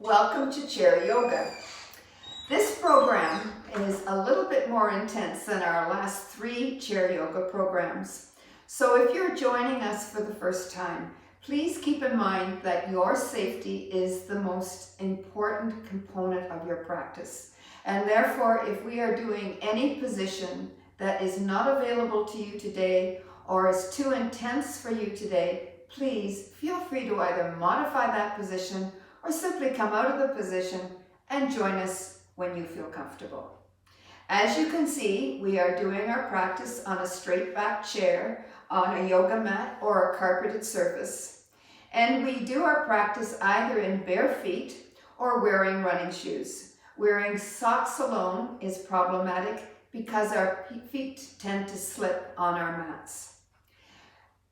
Welcome to Chair Yoga. This program is a little bit more intense than our last 3 Chair Yoga programs. So if you're joining us for the first time, please keep in mind that your safety is the most important component of your practice. And therefore, if we are doing any position that is not available to you today or is too intense for you today, please feel free to either modify that position or simply come out of the position and join us when you feel comfortable. As you can see, we are doing our practice on a straight back chair, on a yoga mat or a carpeted surface. And we do our practice either in bare feet or wearing running shoes. Wearing socks alone is problematic because our feet tend to slip on our mats.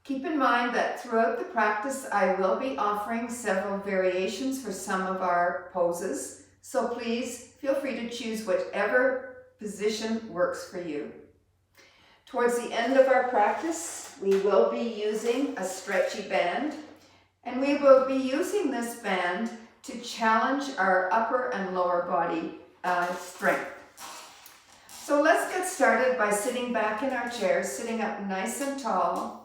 Keep in mind that throughout the practice, I will be offering several variations for some of our poses. So please feel free to choose whichever position works for you. Towards the end of our practice, we will be using a stretchy band, and we will be using this band to challenge our upper and lower body strength. So let's get started by sitting back in our chairs, sitting up nice and tall.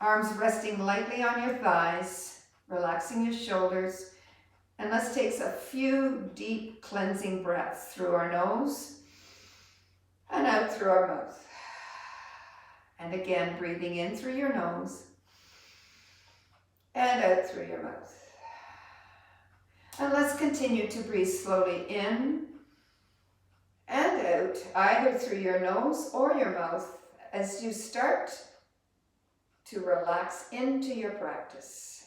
Arms resting lightly on your thighs, relaxing your shoulders, and let's take a few deep cleansing breaths through our nose and out through our mouth. And again, breathing in through your nose and out through your mouth. And let's continue to breathe slowly in and out, either through your nose or your mouth, as you start to relax into your practice.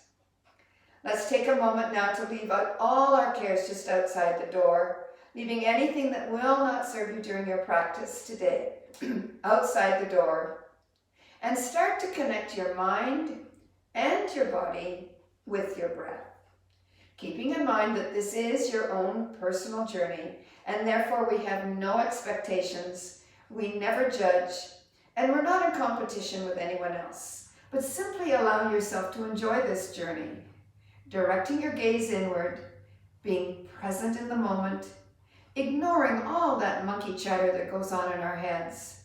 Let's take a moment now to leave out all our cares just outside the door, leaving anything that will not serve you during your practice today outside the door, and start to connect your mind and your body with your breath. Keeping in mind that this is your own personal journey, and therefore we have no expectations, we never judge, and we're not in competition with anyone else. But simply allow yourself to enjoy this journey, directing your gaze inward, being present in the moment, ignoring all that monkey chatter that goes on in our heads,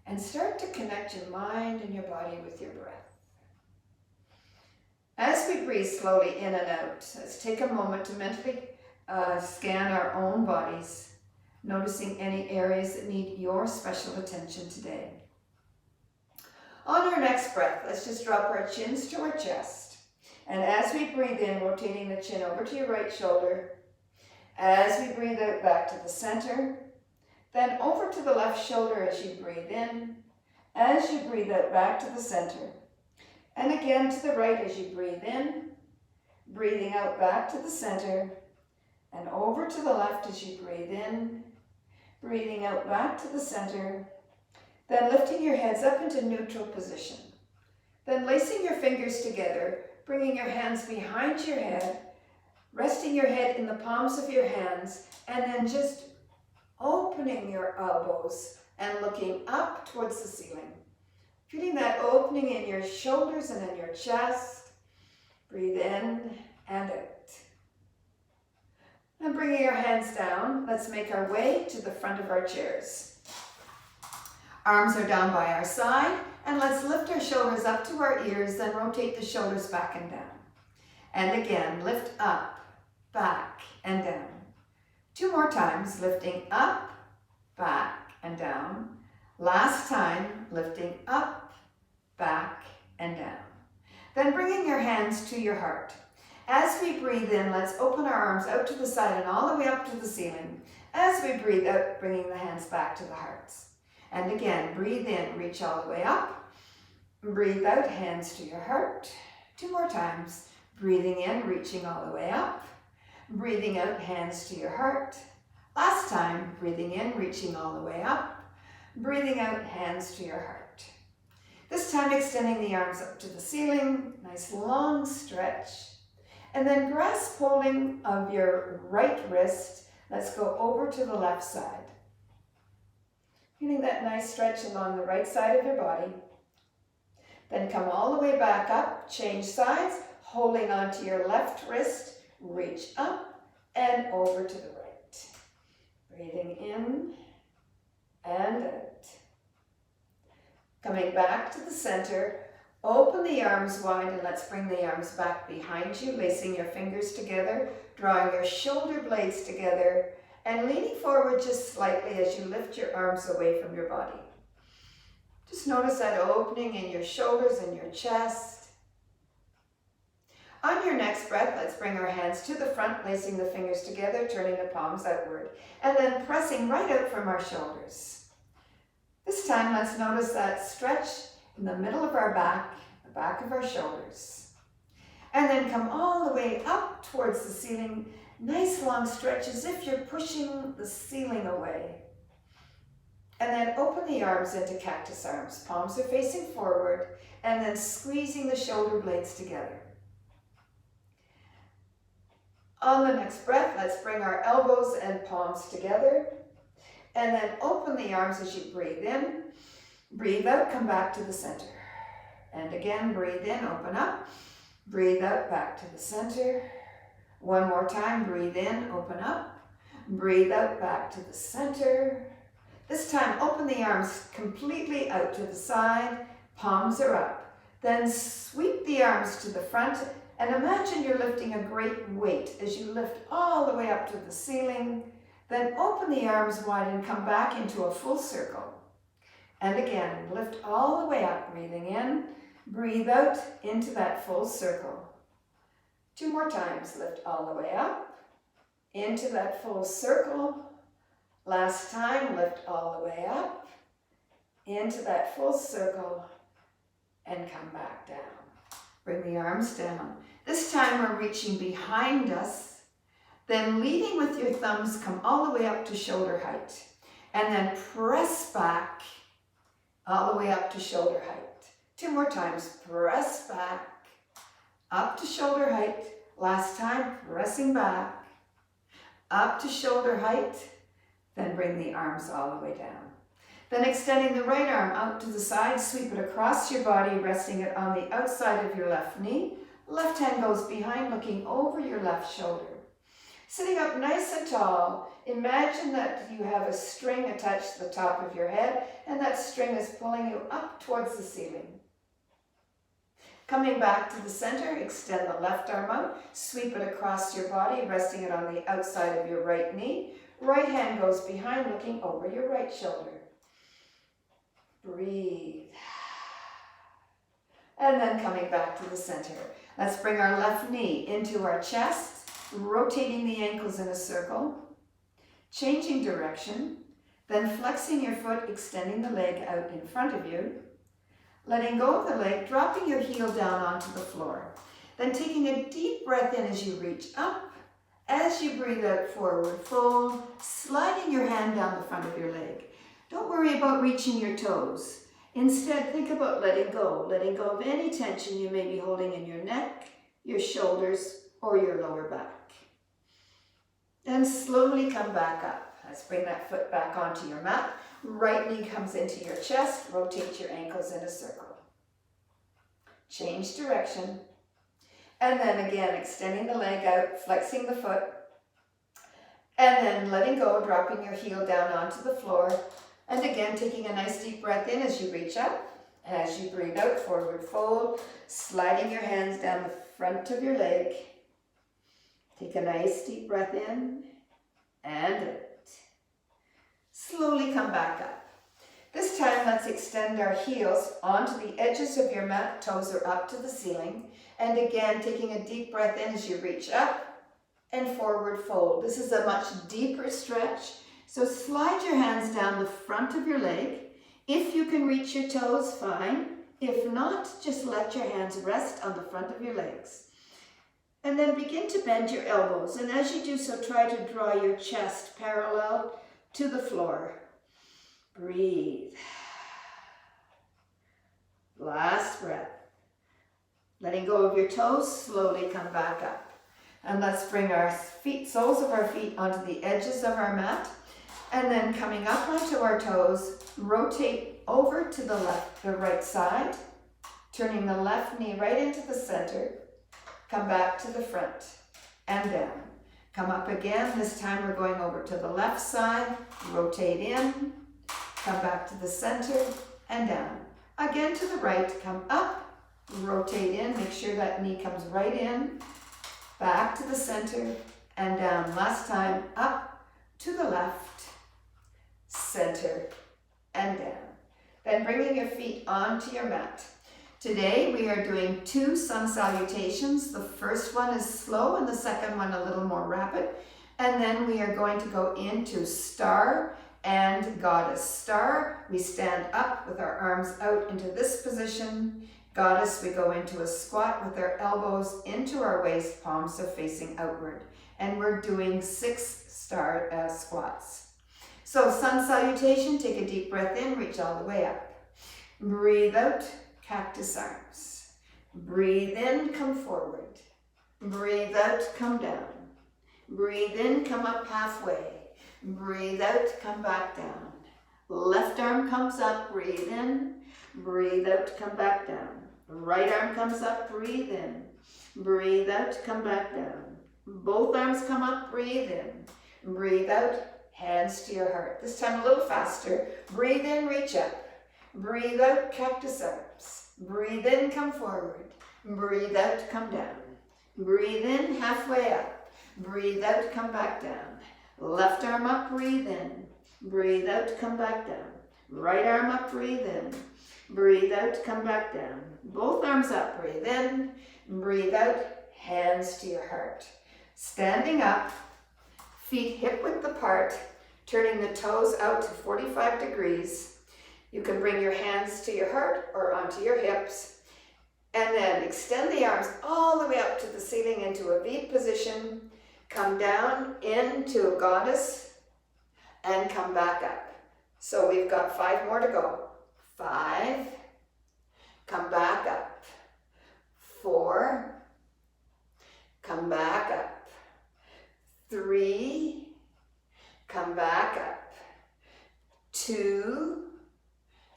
and start to connect your mind and your body with your breath. As we breathe slowly in and out, let's take a moment to mentally scan our own bodies, noticing any areas that need your special attention today. On our next breath, let's just drop our chins to our chest. And as we breathe in, rotating the chin over to your right shoulder. As we breathe out, back to the center. Then over to the left shoulder as you breathe in. As you breathe out, back to the center. And again to the right as you breathe in. Breathing out, back to the center. And over to the left as you breathe in. Breathing out, back to the center. Then lifting your heads up into neutral position. Then lacing your fingers together, bringing your hands behind your head, resting your head in the palms of your hands, and then just opening your elbows and looking up towards the ceiling. Feeling that opening in your shoulders and in your chest. Breathe in and out. And bringing your hands down, let's make our way to the front of our chairs. Arms are down by our side, and let's lift our shoulders up to our ears, then rotate the shoulders back and down. And again, lift up, back, and down. 2 more times, lifting up, back, and down. Last time, lifting up, back, and down. Then bringing your hands to your heart. As we breathe in, let's open our arms out to the side and all the way up to the ceiling. As we breathe out, bringing the hands back to the hearts. And again, breathe in, reach all the way up. Breathe out, hands to your heart. 2 more times. Breathing in, reaching all the way up. Breathing out, hands to your heart. Last time, breathing in, reaching all the way up. Breathing out, hands to your heart. This time, extending the arms up to the ceiling. Nice long stretch. And then grasp holding of your right wrist. Let's go over to the left side. Feeling that nice stretch along the right side of your body. Then come all the way back up, change sides, holding onto your left wrist, reach up and over to the right. Breathing in and out. Coming back to the center, open the arms wide and let's bring the arms back behind you, lacing your fingers together, drawing your shoulder blades together, and leaning forward just slightly as you lift your arms away from your body. Just notice that opening in your shoulders and your chest. On your next breath, let's bring our hands to the front, placing the fingers together, turning the palms outward, and then pressing right out from our shoulders. This time, let's notice that stretch in the middle of our back, the back of our shoulders. And then come all the way up towards the ceiling. Nice long stretch as if you're pushing the ceiling away. And then open the arms into cactus arms. Palms are facing forward and then squeezing the shoulder blades together. On the next breath, let's bring our elbows and palms together. And then open the arms as you breathe in. Breathe out, come back to the center. And again, breathe in, open up. Breathe out, back to the center. One more time, breathe in, open up. Breathe out, back to the center. This time, open the arms completely out to the side. Palms are up. Then sweep the arms to the front and imagine you're lifting a great weight as you lift all the way up to the ceiling. Then open the arms wide and come back into a full circle. And again, lift all the way up, breathing in, breathe out into that full circle. 2 more times, lift all the way up, into that full circle. Last time, lift all the way up, into that full circle, and come back down. Bring the arms down. This time we're reaching behind us, then leading with your thumbs, come all the way up to shoulder height, and then press back all the way up to shoulder height. 2 more times, press back, up to shoulder height. Last time, pressing back, up to shoulder height, then bring the arms all the way down. Then extending the right arm out to the side, sweep it across your body, resting it on the outside of your left knee. Left hand goes behind, looking over your left shoulder. Sitting up nice and tall, imagine that you have a string attached to the top of your head, and that string is pulling you up towards the ceiling. Coming back to the center, extend the left arm out, sweep it across your body, resting it on the outside of your right knee. Right hand goes behind, looking over your right shoulder. Breathe. And then coming back to the center. Let's bring our left knee into our chest, rotating the ankles in a circle, changing direction, then flexing your foot, extending the leg out in front of you, letting go of the leg, dropping your heel down onto the floor, then taking a deep breath in as you reach up. As you breathe out, forward fold, sliding your hand down the front of your leg. Don't worry about reaching your toes. Instead, think about letting go of any tension you may be holding in your neck, your shoulders, or your lower back. Then slowly come back up. Let's bring that foot back onto your mat. Right knee comes into your chest. Rotate your ankles in a circle. Change direction. And then again, extending the leg out, flexing the foot. And then letting go, dropping your heel down onto the floor. And again, taking a nice deep breath in as you reach up. As you breathe out, forward fold, sliding your hands down the front of your leg. Take a nice deep breath in and out. Slowly come back up. This time, let's extend our heels onto the edges of your mat. Toes are up to the ceiling. And again, taking a deep breath in as you reach up and forward fold. This is a much deeper stretch. So slide your hands down the front of your leg. If you can reach your toes, fine. If not, just let your hands rest on the front of your legs. And then begin to bend your elbows. And as you do so, try to draw your chest parallel to the floor. Breathe. Last breath. Letting go of your toes, slowly come back up. And let's bring our feet, soles of our feet onto the edges of our mat. And then coming up onto our toes, rotate over to the right side, turning the left knee right into the center. Come back to the front. and down. Come up again. This time we're going over to the left side. Rotate in. Come back to the center and down. Again to the right. Come up. Rotate in. Make sure that knee comes right in. Back to the center and down. Last time, up to the left, center, and down. Then bringing your feet onto your mat. Today we are doing 2 sun salutations. The first one is slow and the second one a little more rapid. And then we are going to go into star and goddess. Star, we stand up with our arms out into this position. Goddess, we go into a squat with our elbows into our waist, palms are facing outward. And we're doing 6 star squats. So sun salutation, take a deep breath in, reach all the way up. Breathe out, cactus arms. Breathe in, come forward. Breathe out, come down. Breathe in, come up halfway. Breathe out, come back down. Left arm comes up, breathe in. Breathe out, come back down. Right arm comes up, breathe in. Breathe out, come back down. Both arms come up, breathe in. Breathe out, hands to your heart. This time a little faster. Breathe in, reach up. Breathe out, cactus arms. Breathe in, come forward. Breathe out, come down. Breathe in, halfway up. Breathe out, come back down. Left arm up, breathe in. Breathe out, come back down. Right arm up, breathe in. Breathe out, come back down. Both arms up, breathe in. Breathe out, hands to your heart. Standing up, feet hip width apart, turning the toes out to 45 degrees. You can bring your hands to your heart or onto your hips. And then extend the arms all the way up to the ceiling into a V position. Come down into a goddess and come back up. So we've got 5 more to go. 5, come back up. 4, come back up. 3, come back up. 2,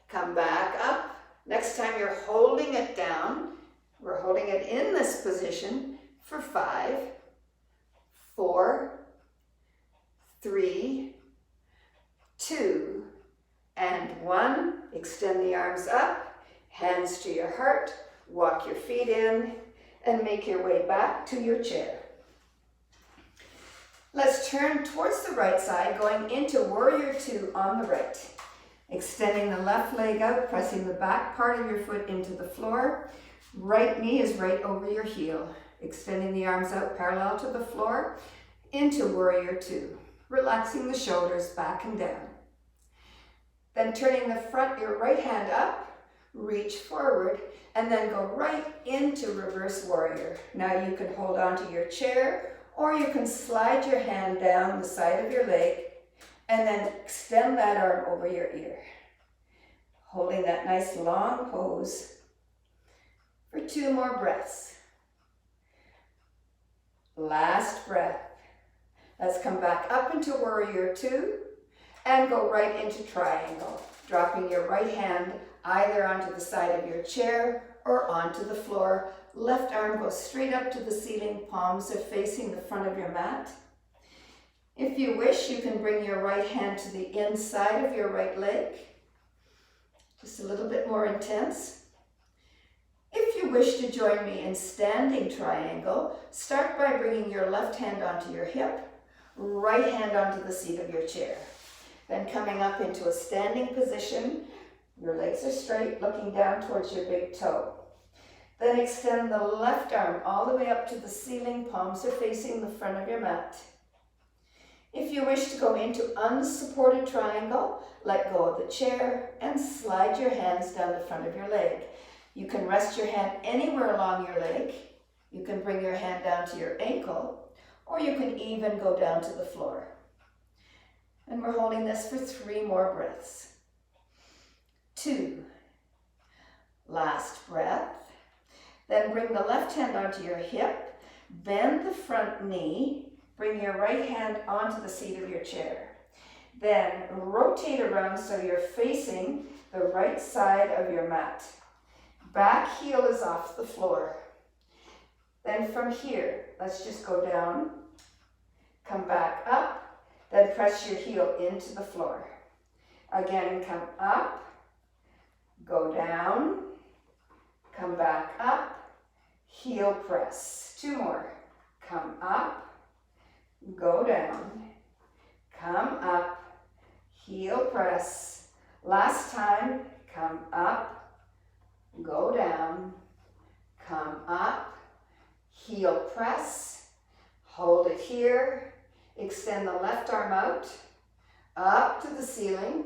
come back up. Next time you're holding it down. We're holding it in this position for 5, 4, 3, 2, and 1. Extend the arms up, hands to your heart, walk your feet in, and make your way back to your chair. Let's turn towards the right side, going into Warrior 2 on the right. Extending the left leg out, pressing the back part of your foot into the floor. Right knee is right over your heel. Extending the arms out parallel to the floor into Warrior 2. Relaxing the shoulders back and down. Then turning your right hand up, reach forward, and then go right into Reverse Warrior. Now you can hold on to your chair, or you can slide your hand down the side of your leg, and then extend that arm over your ear. Holding that nice long pose for 2 more breaths. Last breath. Let's come back up into Warrior 2 and go right into Triangle, dropping your right hand either onto the side of your chair or onto the floor. Left arm goes straight up to the ceiling, palms are facing the front of your mat. If you wish, you can bring your right hand to the inside of your right leg, just a little bit more intense. If you wish to join me in Standing Triangle, start by bringing your left hand onto your hip, right hand onto the seat of your chair. Then coming up into a standing position, your legs are straight, looking down towards your big toe. Then extend the left arm all the way up to the ceiling, palms are facing the front of your mat. If you wish to go into unsupported triangle, let go of the chair and slide your hands down the front of your leg. You can rest your hand anywhere along your leg. You can bring your hand down to your ankle, or you can even go down to the floor. And we're holding this for 3 more breaths. 2. Last breath. Then bring the left hand onto your hip, bend the front knee, bring your right hand onto the seat of your chair. Then rotate around so you're facing the right side of your mat. Back heel is off the floor. Then from here, let's just go down, come back up, then press your heel into the floor. Again, come up, go down, come back up, heel press. 2 more. Come up, go down, come up, heel press. Last time, come up, go down, come up, heel press, hold it here, extend the left arm out, up to the ceiling,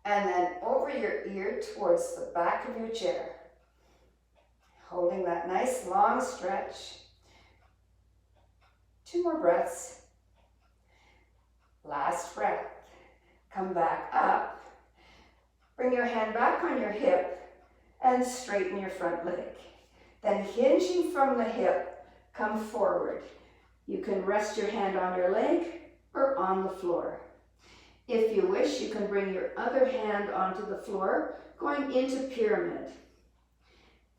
and then over your ear towards the back of your chair. Holding that nice long stretch. 2 more breaths. Last breath. Come back up. Bring your hand back on your hip and straighten your front leg. Then hinging from the hip, come forward. You can rest your hand on your leg or on the floor. If you wish, you can bring your other hand onto the floor, going into pyramid.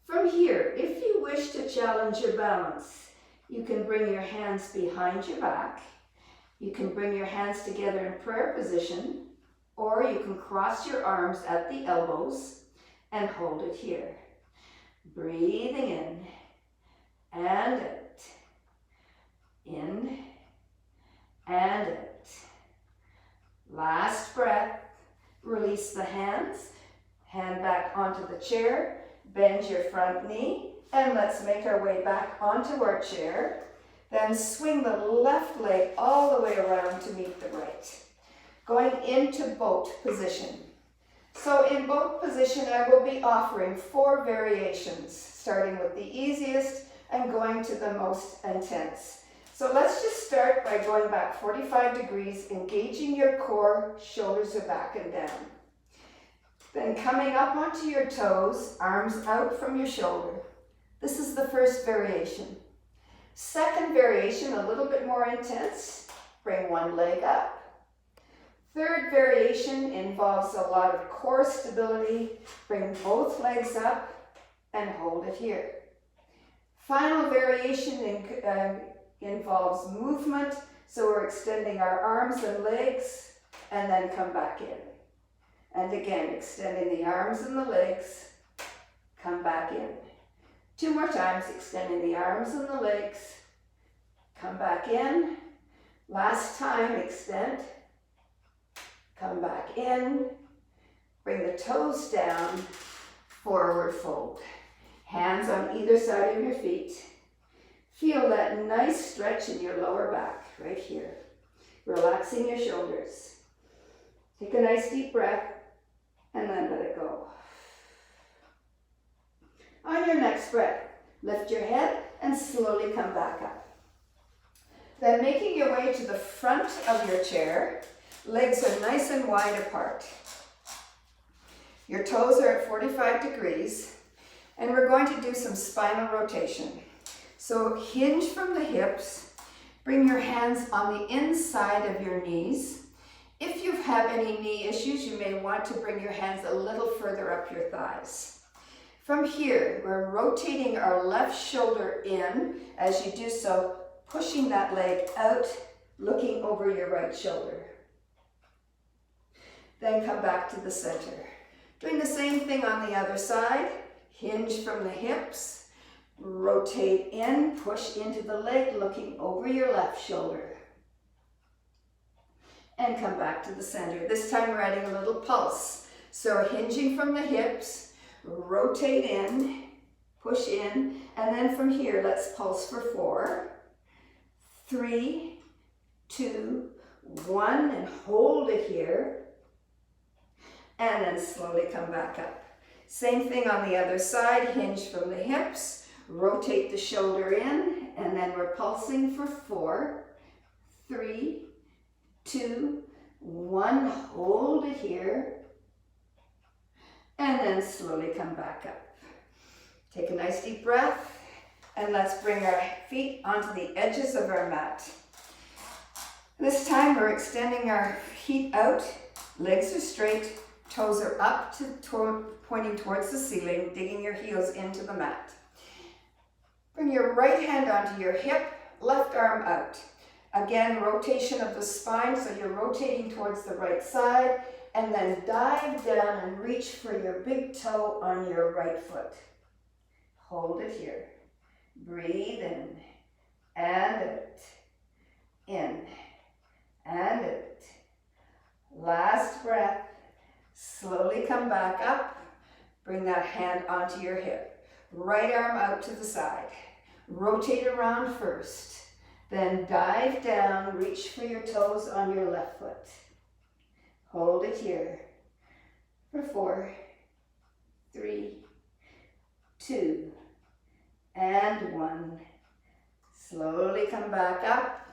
From here, if you wish to challenge your balance, you can bring your hands behind your back. You can bring your hands together in prayer position, or you can cross your arms at the elbows and hold it here. Breathing in and out. In and out. Last breath. Release the hands. Hand back onto the chair. Bend your front knee. And let's make our way back onto our chair. Then swing the left leg all the way around to meet the right. Going into boat position. So in boat position, I will be offering 4 variations, starting with the easiest and going to the most intense. So let's just start by going back 45 degrees, engaging your core, shoulders are back and down. Then coming up onto your toes, arms out from your shoulder. This is the first variation. Second variation, a little bit more intense. Bring one leg up. Third variation involves a lot of core stability. Bring both legs up and hold it here. Final variation involves movement. So we're extending our arms and legs and then come back in. And again, extending the arms and the legs, come back in. 2 more times, extending the arms and the legs, come back in. Last time, extend, come back in. Bring the toes down, forward fold. Hands on either side of your feet. Feel that nice stretch in your lower back, right here. Relaxing your shoulders. Take a nice deep breath and then let it go. On your next breath, lift your head and slowly come back up. Then making your way to the front of your chair, legs are nice and wide apart. Your toes are at 45 degrees, and we're going to do some spinal rotation. So hinge from the hips, bring your hands on the inside of your knees. If you have any knee issues, you may want to bring your hands a little further up your thighs. From here, we're rotating our left shoulder in. As you do so, pushing that leg out, looking over your right shoulder. Then come back to the center. Doing the same thing on the other side. Hinge from the hips, rotate in, push into the leg, looking over your left shoulder. And come back to the center. This time we're adding a little pulse. So hinging from the hips, rotate in, push in, and then from here, let's pulse for 4, 3, 2, 1, and hold it here, and then slowly come back up. Same thing on the other side, hinge from the hips, rotate the shoulder in, and then we're pulsing for 4, 3, 2, 1, hold it here, and then slowly come back up. Take a nice deep breath, and let's bring our feet onto the edges of our mat. This time we're extending our feet out, legs are straight, toes are up pointing towards the ceiling, digging your heels into the mat. Bring your right hand onto your hip, left arm out. Again, rotation of the spine, so you're rotating towards the right side, and then dive down and reach for your big toe on your right foot. Hold it here. Breathe in and out. In and out. Last breath. Slowly come back up. Bring that hand onto your hip. Right arm out to the side. Rotate around first. Then dive down, reach for your toes on your left foot. Hold it here for 4, 3, 2, and 1. Slowly come back up,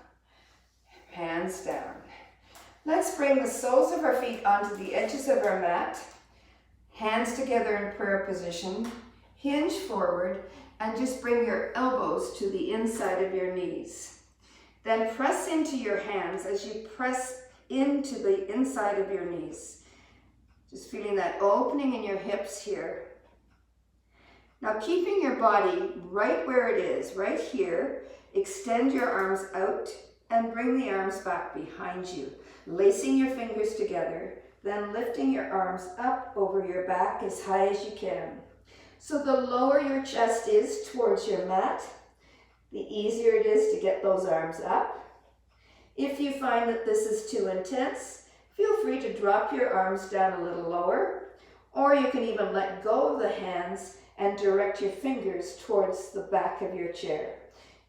hands down. Let's bring the soles of our feet onto the edges of our mat, hands together in prayer position, hinge forward, and just bring your elbows to the inside of your knees. Then press into your hands as you press into the inside of your knees. Just feeling that opening in your hips here. Now keeping your body right where it is, right here, extend your arms out and bring the arms back behind you, lacing your fingers together, then lifting your arms up over your back as high as you can. So the lower your chest is towards your mat, the easier it is to get those arms up. If you find that this is too intense, feel free to drop your arms down a little lower, or you can even let go of the hands and direct your fingers towards the back of your chair.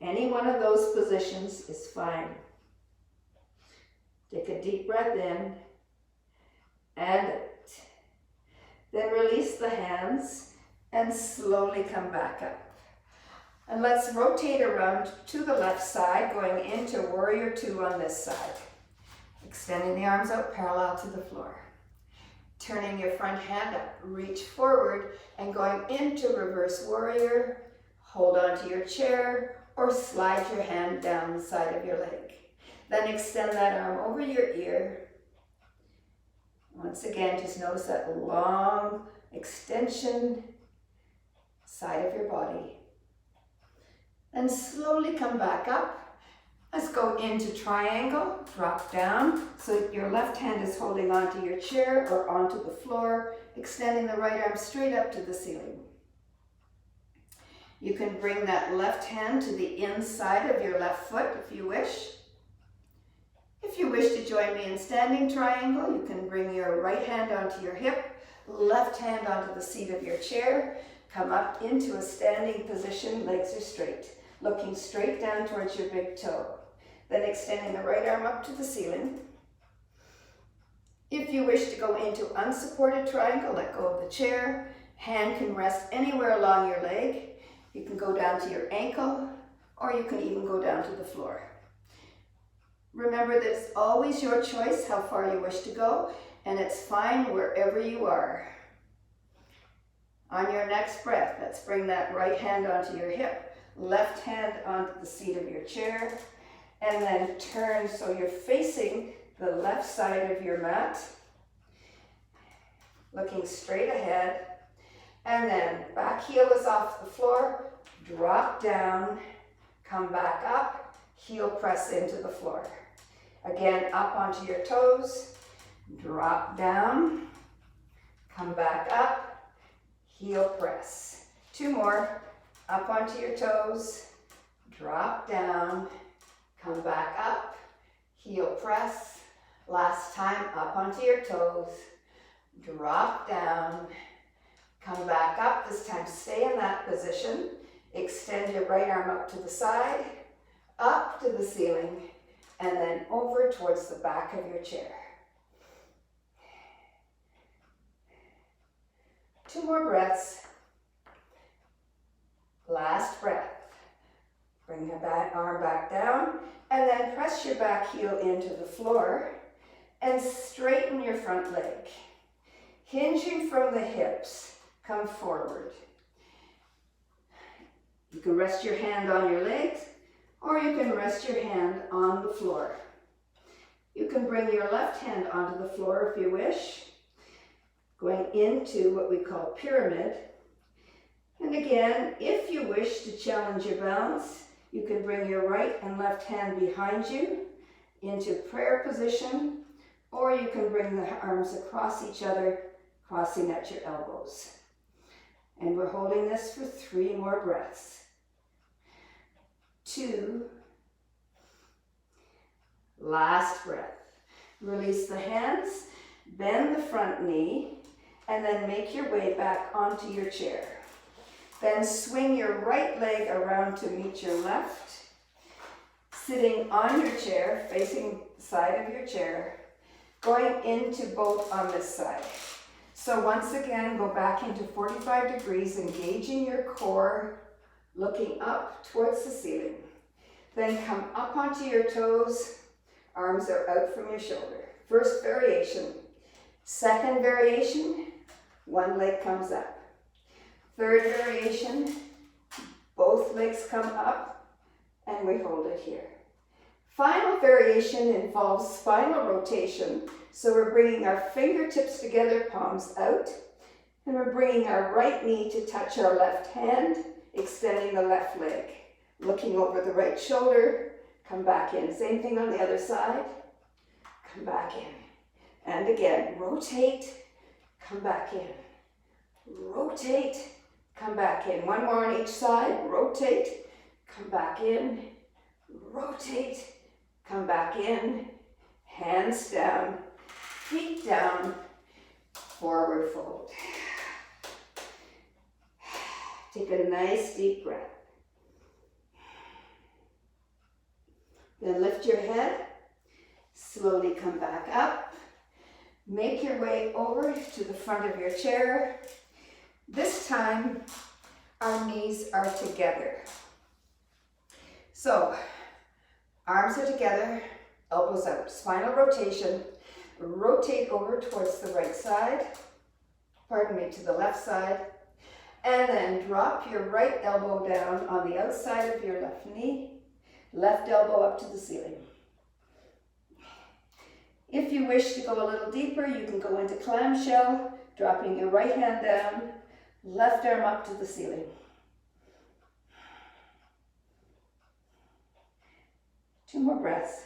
Any one of those positions is fine. Take a deep breath in and out. Then release the hands and slowly come back up. And let's rotate around to the left side, going into Warrior Two on this side. Extending the arms out parallel to the floor. Turning your front hand up, reach forward and going into Reverse Warrior. Hold onto your chair or slide your hand down the side of your leg. Then extend that arm over your ear. Once again, just notice that long extension side of your body. Then slowly come back up. Let's go into triangle, drop down so that your left hand is holding onto your chair or onto the floor, extending the right arm straight up to the ceiling. You can bring that left hand to the inside of your left foot if you wish. If you wish to join me in standing triangle, you can bring your right hand onto your hip, left hand onto the seat of your chair, come up into a standing position, legs are straight, looking straight down towards your big toe. Then extending the right arm up to the ceiling. If you wish to go into unsupported triangle, let go of the chair. Hand can rest anywhere along your leg. You can go down to your ankle, or you can even go down to the floor. Remember that it's always your choice how far you wish to go, and it's fine wherever you are. On your next breath, let's bring that right hand onto your hip, left hand onto the seat of your chair, and then turn so you're facing the left side of your mat, looking straight ahead, and then back heel is off the floor, drop down, come back up, heel press into the floor. Again, up onto your toes, drop down, come back up, heel press. 2 more, up onto your toes, drop down, come back up, heel press. Last time, up onto your toes, drop down, come back up. This time, stay in that position. Extend your right arm up to the side, up to the ceiling, and then over towards the back of your chair. 2 more breaths. Last breath. Bring your back arm back down, and then press your back heel into the floor and straighten your front leg. Hinging from the hips, come forward. You can rest your hand on your legs, or you can rest your hand on the floor. You can bring your left hand onto the floor if you wish, going into what we call pyramid. And again, if you wish to challenge your balance, You can bring your right and left hand behind you into prayer position, or you can bring the arms across each other, crossing at your elbows. And we're holding this for 3 more breaths. 2. Last breath. Release the hands, bend the front knee, and then make your way back onto your chair. Then swing your right leg around to meet your left, sitting on your chair, facing the side of your chair, going into both on this side. So once again, go back into 45 degrees, engaging your core, looking up towards the ceiling. Then come up onto your toes, arms are out from your shoulder. First variation. Second variation, one leg comes up. Third variation, both legs come up and we hold it here. Final variation involves spinal rotation. So we're bringing our fingertips together, palms out, and we're bringing our right knee to touch our left hand, extending the left leg. Looking over the right shoulder, come back in. Same thing on the other side, come back in. And again, rotate, come back in. Rotate, come back in. One more on each side, rotate, come back in. Rotate, come back in. Hands down, feet down, forward fold. Take a nice deep breath. Then lift your head, slowly come back up. Make your way over to the front of your chair. This time, our knees are together. So, arms are together, elbows out. Spinal rotation. Rotate over towards the right side. Pardon me, to the left side. And then drop your right elbow down on the outside of your left knee. Left elbow up to the ceiling. If you wish to go a little deeper, you can go into clamshell, dropping your right hand down, left arm up to the ceiling. Two more breaths.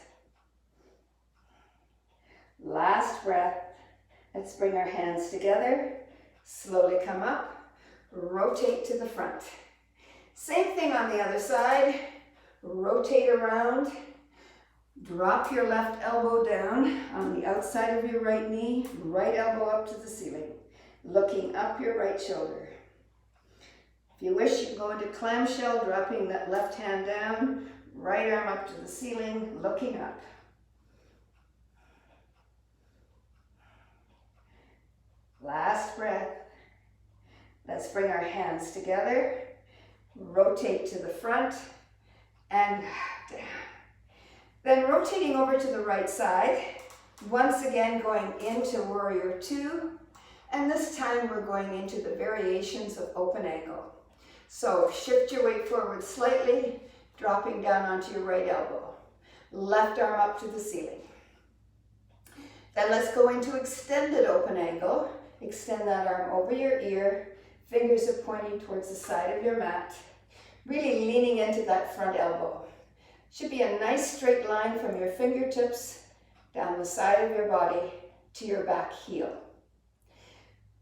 Last breath. Let's bring our hands together, slowly come up, rotate to the front. Same thing on the other side. Rotate around, drop your left elbow down on the outside of your right knee, right elbow up to the ceiling, looking up your right shoulder. If you wish, you can go into clamshell, dropping that left hand down, right arm up to the ceiling, looking up. Last breath. Let's bring our hands together, rotate to the front, and down. Then rotating over to the right side, once again going into warrior 2, and this time we're going into the variations of open angle. So shift your weight forward slightly, dropping down onto your right elbow. Left arm up to the ceiling. Then let's go into extended open angle. Extend that arm over your ear, fingers are pointing towards the side of your mat. Really leaning into that front elbow. Should be a nice straight line from your fingertips down the side of your body to your back heel.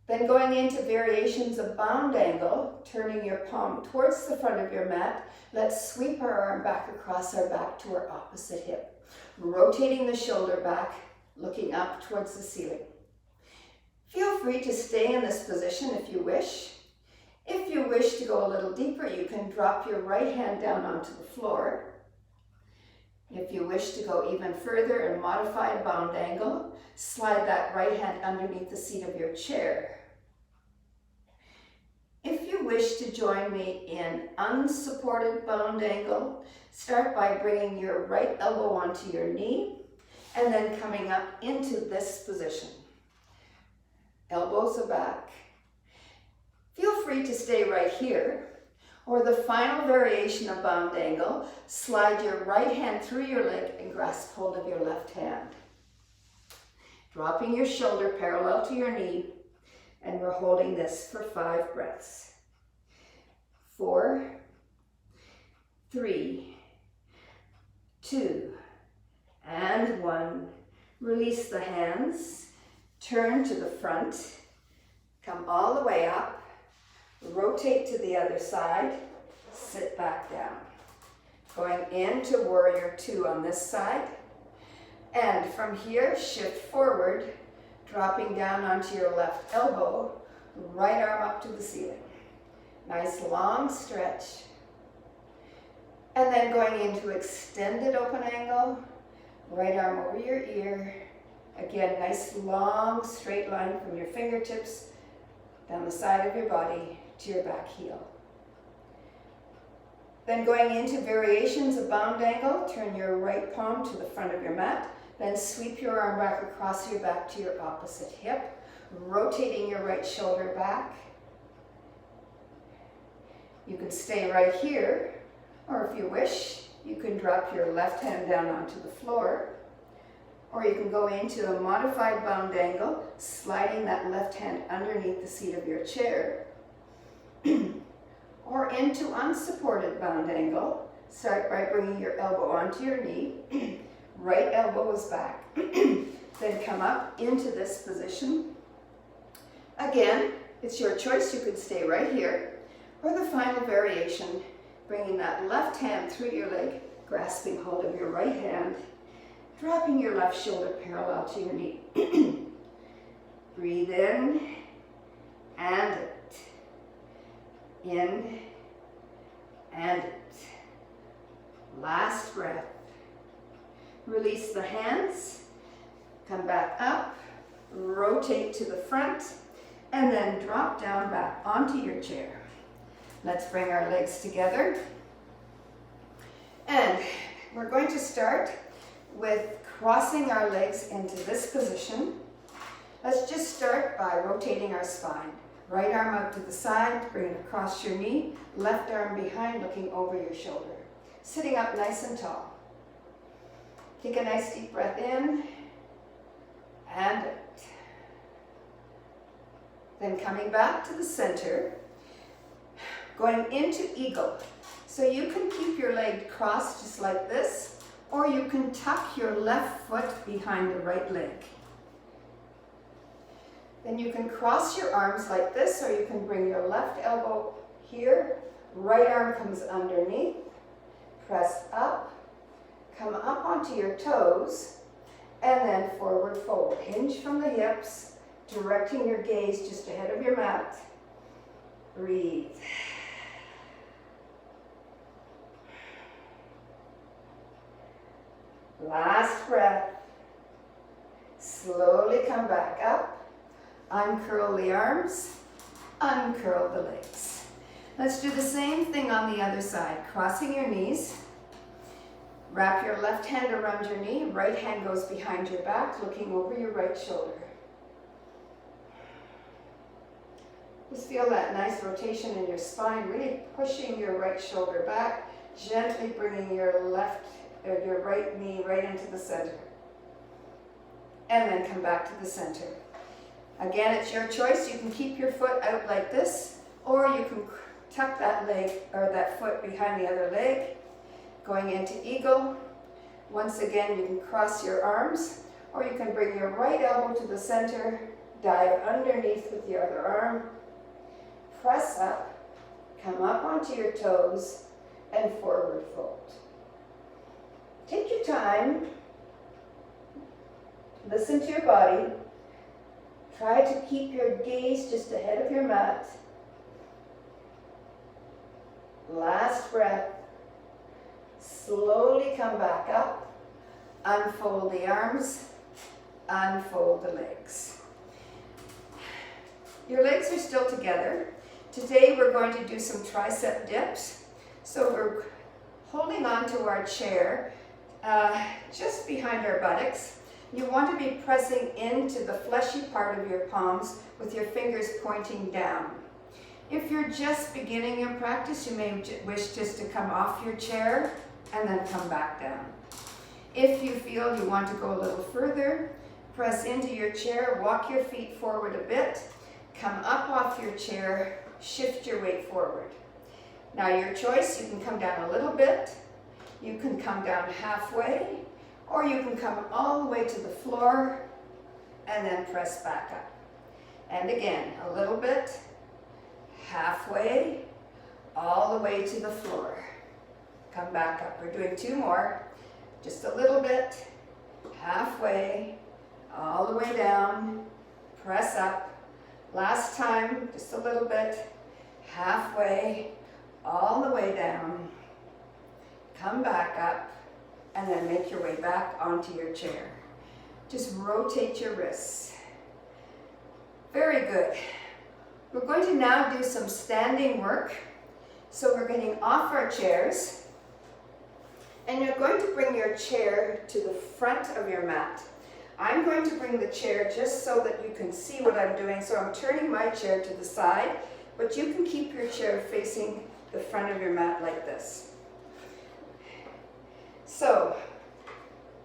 Then going into variations of bound angle, turning your palm towards the front of your mat, let's sweep our arm back across our back to our opposite hip. Rotating the shoulder back, looking up towards the ceiling. Feel free to stay in this position if you wish. If you wish to go a little deeper, you can drop your right hand down onto the floor. If you wish to go even further and modify a bound angle, slide that right hand underneath the seat of your chair. If you wish to join me in unsupported bound angle, start by bringing your right elbow onto your knee and then coming up into this position. Elbows are back. Feel free to stay right here, or the final variation of bound angle, slide your right hand through your leg and grasp hold of your left hand. Dropping your shoulder parallel to your knee, and we're holding this for 5 breaths. 4, 3, 2, and 1. Release the hands, turn to the front, come all the way up, rotate to the other side, sit back down. Going into warrior 2 on this side, and from here, shift forward, dropping down onto your left elbow, right arm up to the ceiling. Nice long stretch. And then going into extended open angle, right arm over your ear. Again, nice long straight line from your fingertips down the side of your body to your back heel. Then going into variations of bound angle, turn your right palm to the front of your mat, then sweep your arm back across your back to your opposite hip, rotating your right shoulder back. You can stay right here, or if you wish, you can drop your left hand down onto the floor, or you can go into a modified bound angle, sliding that left hand underneath the seat of your chair, or into unsupported bound angle. Start by bringing your elbow onto your knee, right elbow is back, then come up into this position. Again, it's your choice, you could stay right here, or the final variation, bringing that left hand through your leg, grasping hold of your right hand, dropping your left shoulder parallel to your knee. Breathe in and out. In and out. Last breath. Release the hands, come back up, rotate to the front, and then drop down back onto your chair. Let's bring our legs together. And we're going to start with crossing our legs into this position. Let's just start by rotating our spine. Right arm out to the side, bring it across your knee, left arm behind, looking over your shoulder. Sitting up nice and tall. Take a nice deep breath in and out. Then coming back to the center, going into eagle. So you can keep your leg crossed just like this, or you can tuck your left foot behind the right leg. Then you can cross your arms like this, or you can bring your left elbow here, right arm comes underneath, press up, come up onto your toes, and then forward fold. Hinge from the hips, directing your gaze just ahead of your mat. Breathe. Last breath. Slowly come back up. Uncurl the arms, uncurl the legs. Let's do the same thing on the other side. Crossing your knees. Wrap your left hand around your knee, right hand goes behind your back, looking over your right shoulder. Just feel that nice rotation in your spine, really pushing your right shoulder back, gently bringing your right knee right into the center. And then come back to the center. Again, it's your choice. You can keep your foot out like this, or you can tuck that leg or that foot behind the other leg. Going into eagle. Once again, you can cross your arms, or you can bring your right elbow to the center, dive underneath with your other arm, press up, come up onto your toes, and forward fold. Take your time, listen to your body, try to keep your gaze just ahead of your mat. Last breath. Slowly come back up, unfold the arms, unfold the legs. Your legs are still together. Today we're going to do some tricep dips. So we're holding onto our chair just behind our buttocks. You want to be pressing into the fleshy part of your palms with your fingers pointing down. If you're just beginning your practice, you may wish just to come off your chair and then come back down. If you feel you want to go a little further, press into your chair, walk your feet forward a bit, come up off your chair, shift your weight forward. Now your choice, you can come down a little bit, You can come down halfway, or you can come all the way to the floor and then press back up. And again, a little bit, halfway, all the way to the floor. Come back up. We're doing 2 more. Just a little bit, halfway, all the way down, press up. Last time, just a little bit, halfway, all the way down. Come back up, and then make your way back onto your chair. Just rotate your wrists. Very good. We're going to now do some standing work. So we're getting off our chairs, and you're going to bring your chair to the front of your mat. I'm going to bring the chair just so that you can see what I'm doing. So I'm turning my chair to the side, but you can keep your chair facing the front of your mat like this. So,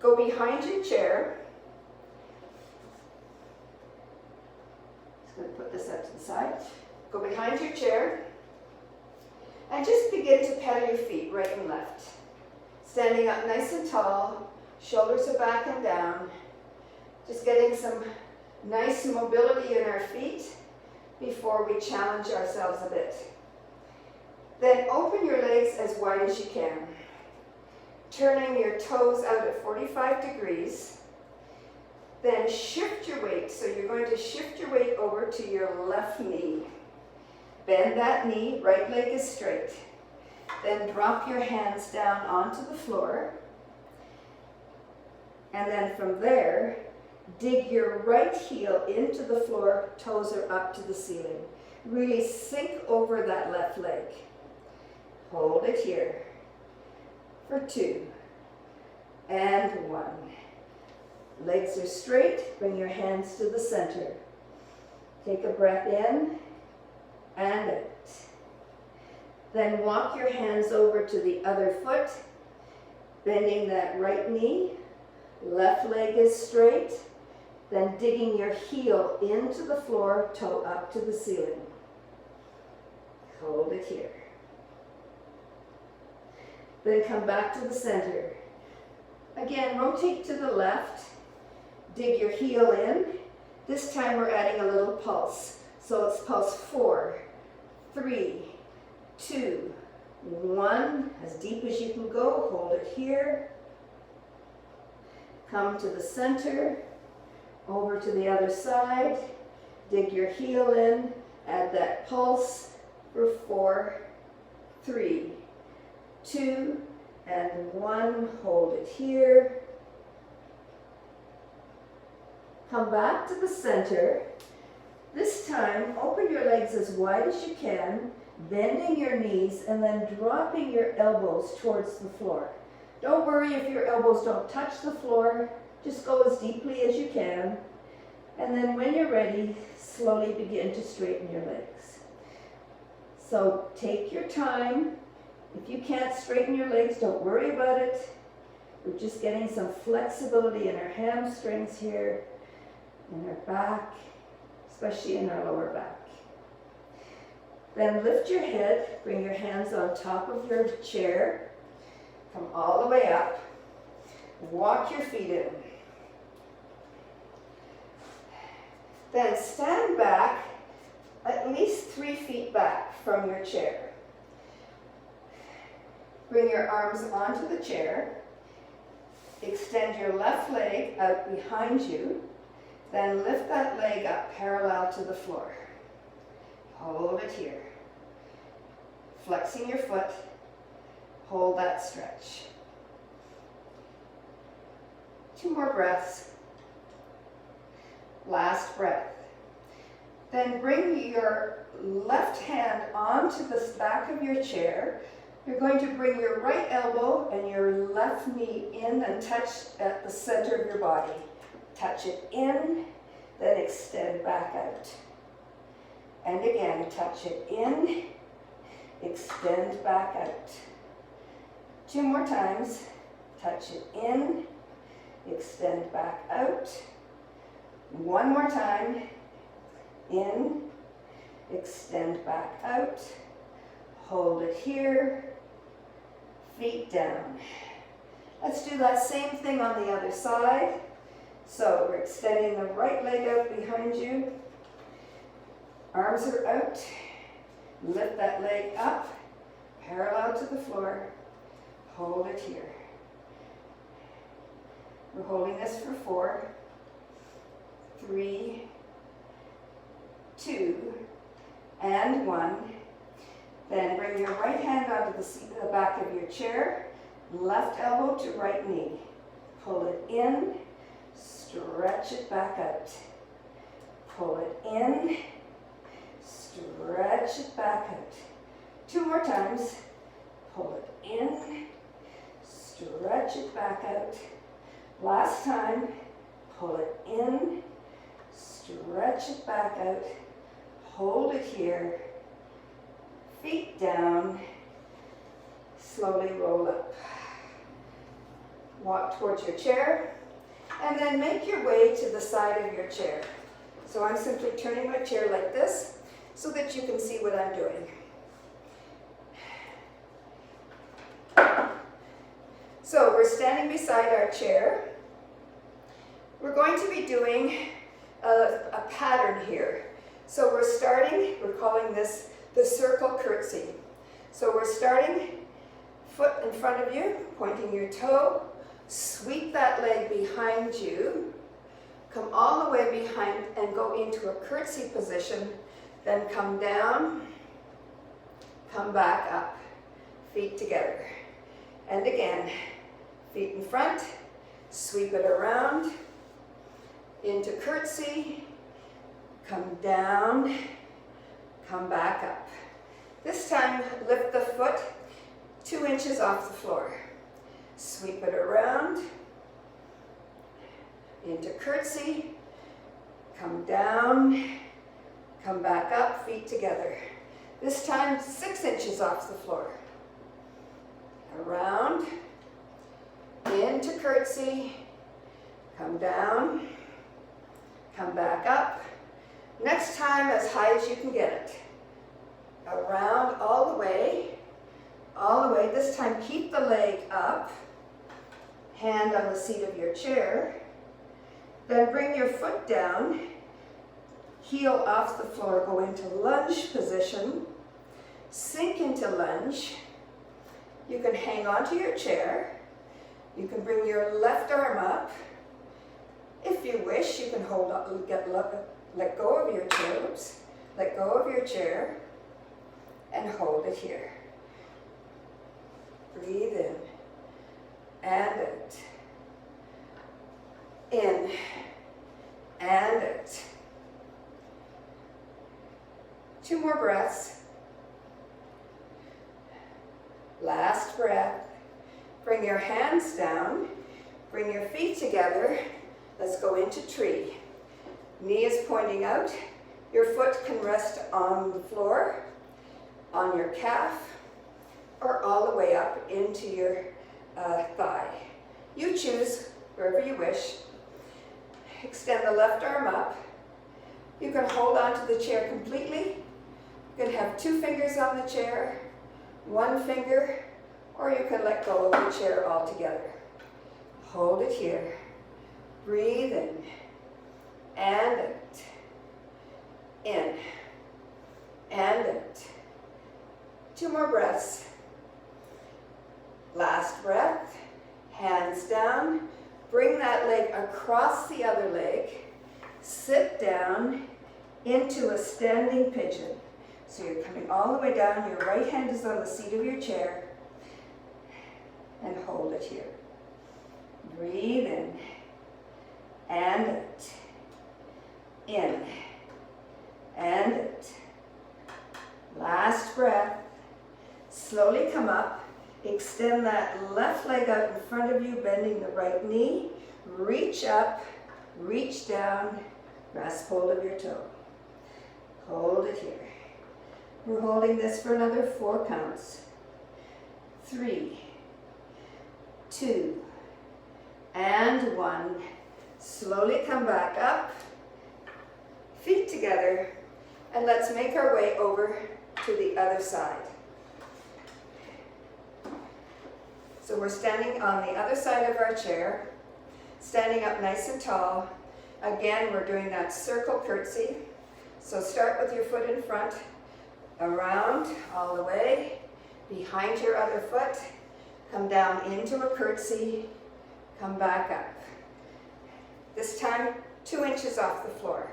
go behind your chair. Just going to put this out to the side. Go behind your chair and just begin to pedal your feet right and left. Standing up nice and tall, shoulders are back and down. Just getting some nice mobility in our feet before we challenge ourselves a bit. Then open your legs as wide as you can. Turning your toes out at 45 degrees. Then shift your weight. So you're going to shift your weight over to your left knee. Bend that knee, right leg is straight. Then drop your hands down onto the floor. And then from there, dig your right heel into the floor, toes are up to the ceiling. Really sink over that left leg. Hold it here. For 2 and 1. Legs are straight, bring your hands to the center. Take a breath in and out. Then walk your hands over to the other foot, bending that right knee. Left leg is straight, then digging your heel into the floor, toe up to the ceiling. Hold it here. Then come back to the center. Again, rotate to the left, dig your heel in. This time we're adding a little pulse. So it's pulse 4, 3, 2, 1. As deep as you can go, hold it here. Come to the center, over to the other side, dig your heel in, add that pulse for 4, 3, 2, and 1. Hold it here. Come back to the center. This time, open your legs as wide as you can, bending your knees and then dropping your elbows towards the floor. Don't worry if your elbows don't touch the floor. Just go as deeply as you can. And then when you're ready, slowly begin to straighten your legs. So take your time. If you can't straighten your legs, don't worry about it. We're just getting some flexibility in our hamstrings here, in our back, especially in our lower back. Then lift your head, bring your hands on top of your chair, come all the way up, walk your feet in. Then stand back at least 3 feet back from your chair. Bring your arms onto the chair. Extend your left leg out behind you. Then lift that leg up parallel to the floor. Hold it here. Flexing your foot. Hold that stretch. 2 more breaths. Last breath. Then bring your left hand onto the back of your chair. You're going to bring your right elbow and your left knee in and touch at the center of your body. Touch it in, then extend back out. And again, touch it in, extend back out. 2 more times. Touch it in, extend back out. 1 more time. In, extend back out. Hold it here. Feet down. Let's do that same thing on the other side. So we're extending the right leg out behind you. Arms are out. Lift that leg up, parallel to the floor. Hold it here. We're holding this for 4, 3, 2, and 1. Then bring your right hand onto the back of your chair. Left elbow to right knee. Pull it in, stretch it back out. Pull it in, stretch it back out. 2 more times. Pull it in, stretch it back out. Last time. Pull it in, stretch it back out. Hold it here. Feet down. Slowly roll up. Walk towards your chair, and then make your way to the side of your chair. So I'm simply turning my chair like this so that you can see what I'm doing. So we're standing beside our chair. We're going to be doing a pattern here. So we're calling this the circle curtsy. So we're starting foot in front of you, pointing your toe, sweep that leg behind you, come all the way behind and go into a curtsy position, then come down, come back up, feet together. And again, feet in front, sweep it around, into curtsy, come down, come back up. This time, lift the foot 2 inches off the floor. Sweep it around, into curtsy, come down, come back up, feet together. This time 6 inches off the floor. Around, into curtsy, come down, come back up. Next time as high as you can get it. Around all the way. This time keep the leg up, hand on the seat of your chair. Then bring your foot down, heel off the floor, go into lunge position, sink into lunge. You can hang onto your chair. You can bring your left arm up. If you wish, you can let go of your chair, let go of your chair, and hold it here. Breathe in and out. In and out. 2 more breaths. Last breath. Bring your hands down. Bring your feet together. Let's go into tree. Knee is pointing out. Your foot can rest on the floor, on your calf, or all the way up into your thigh. You choose wherever you wish. Extend the left arm up. You can hold onto the chair completely. You can have 2 fingers on the chair, 1 finger, or you can let go of the chair altogether. Hold it here. Breathe in and out. In and out. 2 more breaths. Last breath. Hands down. Bring that leg across the other leg. Sit down into a standing pigeon. So you're coming all the way down. Your right hand is on the seat of your chair. And hold it here. Breathe in and out. In and out. Last breath. Slowly come up. Extend that left leg out in front of you, bending the right knee. Reach up, reach down, grasp hold of your toe. Hold it here. We're holding this for another 4 counts. 3, 2, and 1. Slowly come back up, feet together, and let's make our way over to the other side. So we're standing on the other side of our chair, standing up nice and tall. Again, we're doing that circle curtsy. So start with your foot in front, around, all the way, behind your other foot, come down into a curtsy, come back up. This time, 2 inches off the floor.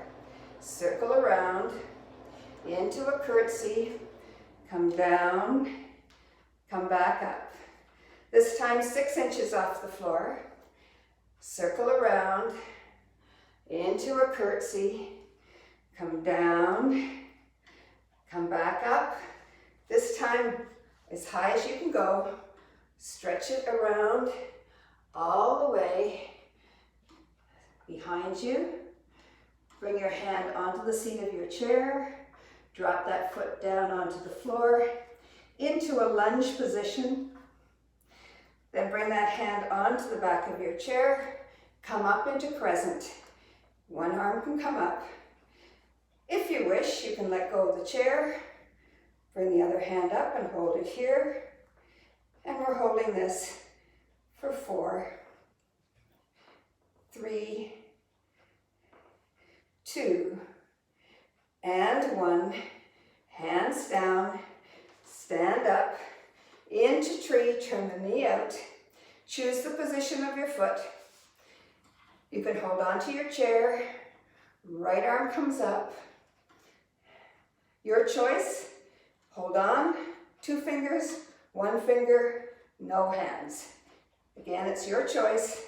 Circle around, into a curtsy, come down, come back up. This time 6 inches off the floor. Circle around, into a curtsy, come down, come back up. This time as high as you can go. Stretch it around all the way behind you. Bring your hand onto the seat of your chair. Drop that foot down onto the floor into a lunge position. Then bring that hand onto the back of your chair. Come up into crescent. One arm can come up. If you wish, you can let go of the chair. Bring the other hand up and hold it here. And we're holding this for 4, 3, 2, and 1. Hands down, stand up, into tree, turn the knee out. Choose the position of your foot. You can hold on to your chair. Right arm comes up. Your choice. Hold on, 2 fingers, 1 finger, no hands. Again, it's your choice.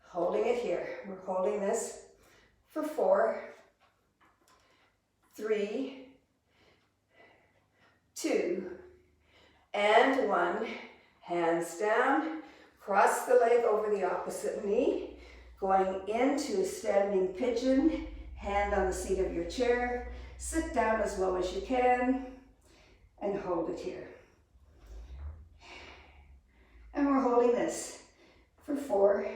Holding it here. We're holding this for 4, 3, 2, and 1. Hands down. Cross the leg over the opposite knee. Going into standing pigeon. Hand on the seat of your chair. Sit down as low as you can. And hold it here. And we're holding this for 4,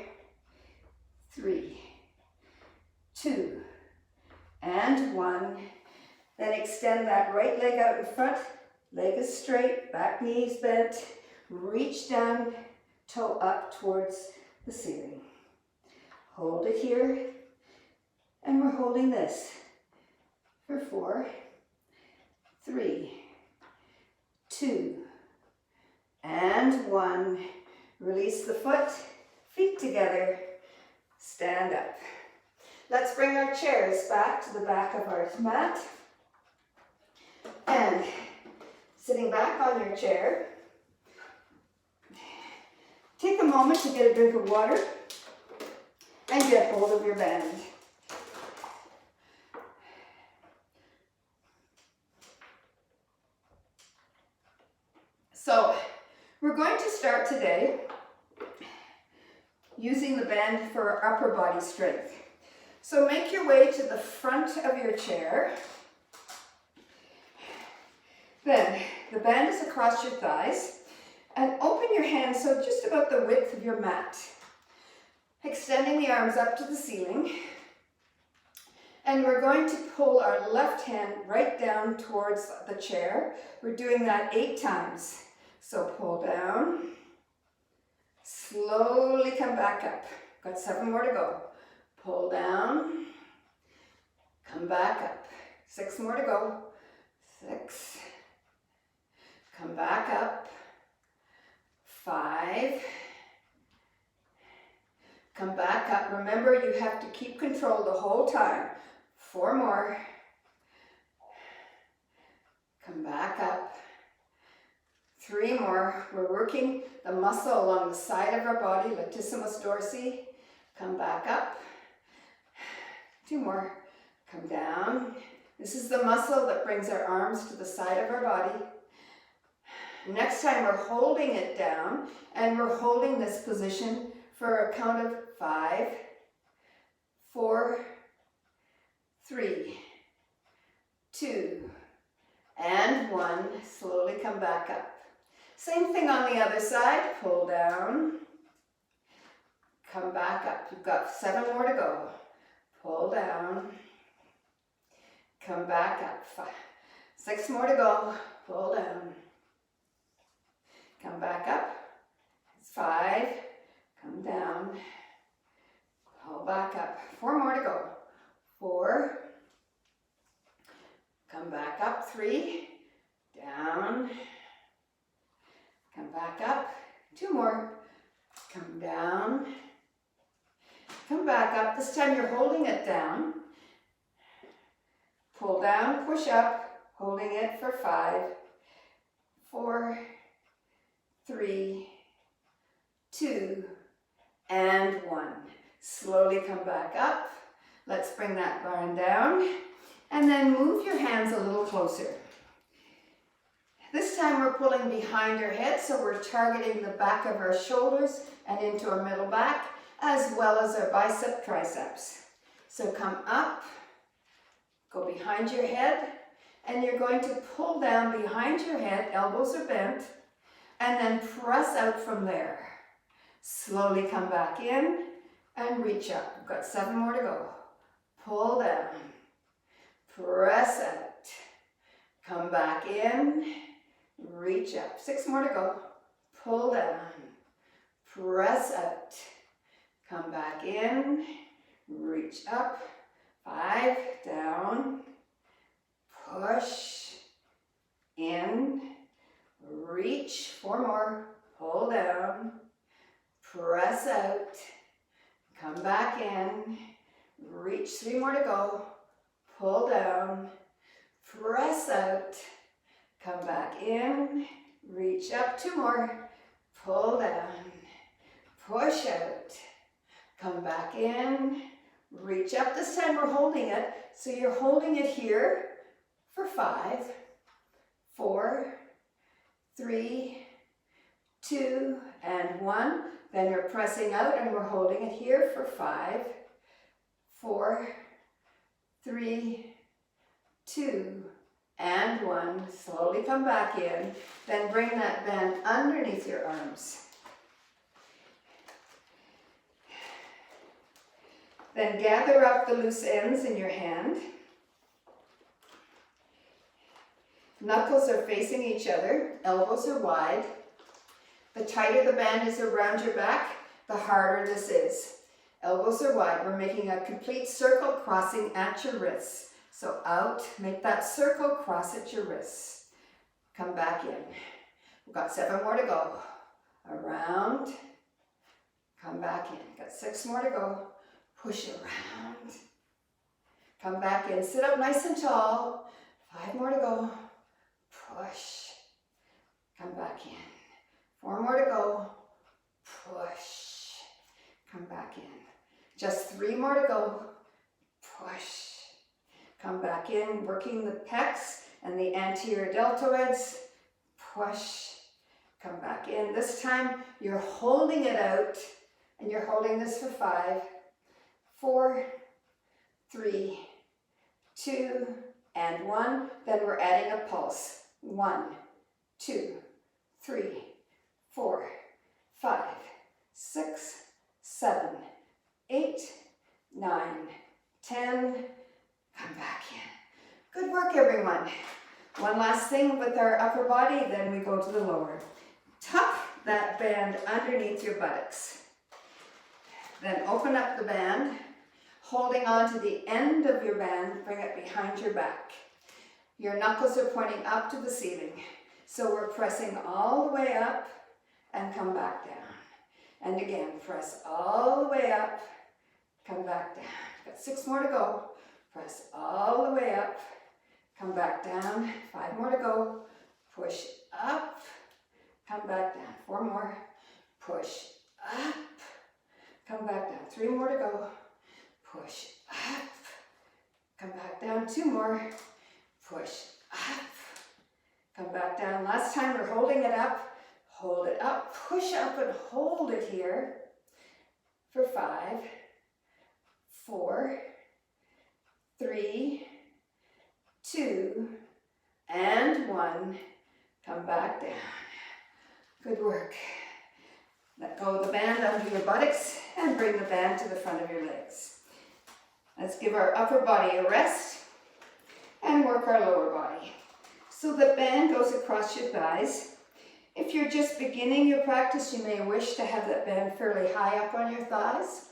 3, 2, and 1. Then extend that right leg out in front. Leg is straight, back knee is bent. Reach down, toe up towards the ceiling. Hold it here. And we're holding this for 4, 3, 2, and 1. Release the foot, feet together, stand up. Let's bring our chairs back to the back of our mat. And sitting back on your chair, take a moment to get a drink of water and get hold of your band. So we're going to start today using the band for upper body strength. So make your way to the front of your chair. Then the band is across your thighs, and open your hands so just about the width of your mat. Extending the arms up to the ceiling. And we're going to pull our left hand right down towards the chair. We're doing that 8 times. So pull down, slowly come back up. Got 7 more to go. Pull down, come back up. 6 more to go. 6, come back up. 5, come back up. Remember, you have to keep control the whole time. 4 more. Come back up. 3 more. We're working the muscle along the side of our body, latissimus dorsi. Come back up. 2 more. Come down. This is the muscle that brings our arms to the side of our body. Next time we're holding it down, and we're holding this position for a count of 5, 4, 3, 2, and 1. Slowly come back up. Same thing on the other side. Pull down. Come back up. You've got 7 more to go. Pull down. Come back up. 5, 6 more to go. Pull down. Come back up. 5, come down, pull back up. 4 more to go. 4, come back up. 3, down, come back up. 2 more, come down, come back up. This time you're holding it down. Pull down, push up, holding it for 5, 4, 3, 2, and 1. Slowly come back up. Let's bring that barn down. And then move your hands a little closer. This time we're pulling behind our head, so we're targeting the back of our shoulders and into our middle back, as well as our bicep triceps. So come up, go behind your head, and you're going to pull down behind your head, elbows are bent, and then press out from there. Slowly come back in and reach up. We've got 7 more to go. Pull down, press out, come back in, reach up. 6 more to go. Pull down, press out, come back in, reach up. 5, down, push, in, reach. 4 more. Pull down, press out, come back in, reach. 3 more to go. Pull down, press out, come back in, reach up. 2 more. Pull down, push out, come back in, reach up. This time we're holding it. So you're holding it here for 5, 4, 3, 2, and 1. Then you're pressing out and we're holding it here for 5, 4, 3, 2, and 1. Slowly come back in. Then bring that band underneath your arms. Then gather up the loose ends in your hand. Knuckles are facing each other, elbows are wide. The tighter the band is around your back, the harder this is. Elbows are wide. We're making a complete circle crossing at your wrists. So out, make that circle, cross at your wrists. Come back in. We've got 7 more to go. Around, come back in. Got 6 more to go. Push around. Come back in. Sit up nice and tall. 5 more to go. Push. Come back in. 4 more to go. Push. Come back in. Just 3 more to go. Push. Come back in, working the pecs and the anterior deltoids. Push. Come back in. This time you're holding it out, and you're holding this for 5, 4, 3, 2, and 1. Then we're adding a pulse. 1, 2, 3, 4, 5, 6, 7, 8, 9, 10. Come back in. Good work, everyone. One last thing with our upper body, then we go to the lower. Tuck that band underneath your buttocks. Then open up the band, holding on to the end of your band, bring it behind your back. Your knuckles are pointing up to the ceiling. So we're pressing all the way up and come back down. And again, press all the way up, come back down. Got 6 more to go. Press all the way up, come back down. 5 more to go. Push up, come back down. 4 more. Push up, come back down. 3 more to go. Push up, come back down. 2 more. Push up, come back down. Last time we're holding it up. Hold it up, push up and hold it here for 5, 4, 3, 2, and 1. Come back down. Good work. Let go of the band under your buttocks and bring the band to the front of your legs. Let's give our upper body a rest and work our lower body. So the band goes across your thighs. If you're just beginning your practice, you may wish to have that band fairly high up on your thighs.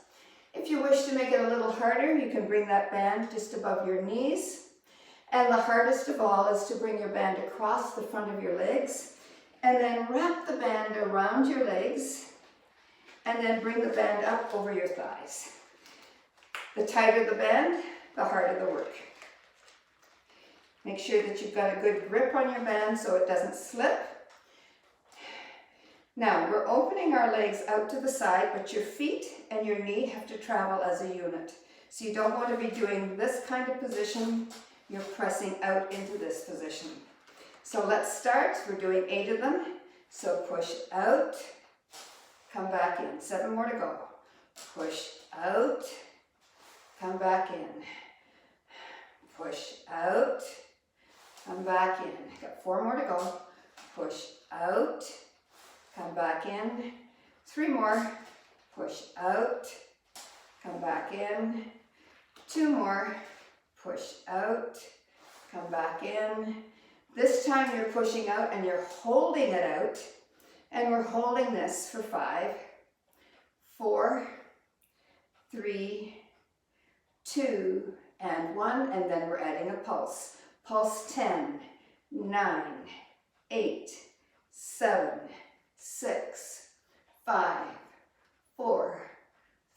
If you wish to make it a little harder, you can bring that band just above your knees. And the hardest of all is to bring your band across the front of your legs and then wrap the band around your legs and then bring the band up over your thighs. The tighter the band, the harder the work. Make sure that you've got a good grip on your band so it doesn't slip. Now, we're opening our legs out to the side, but your feet and your knee have to travel as a unit. So you don't want to be doing this kind of position. You're pressing out into this position. So let's start. We're doing 8 of them. So push out, come back in. 7 more to go. Push out, come back in. Push out, come back in. Got 4 more to go. Push out, come back in. 3 more. Push out, come back in. 2 more. Push out, come back in. This time you're pushing out and you're holding it out. And we're holding this for 5, 4, 3, 2, and 1. And then we're adding a pulse. Pulse 10, 9, 8, 7, 6, 5, 4,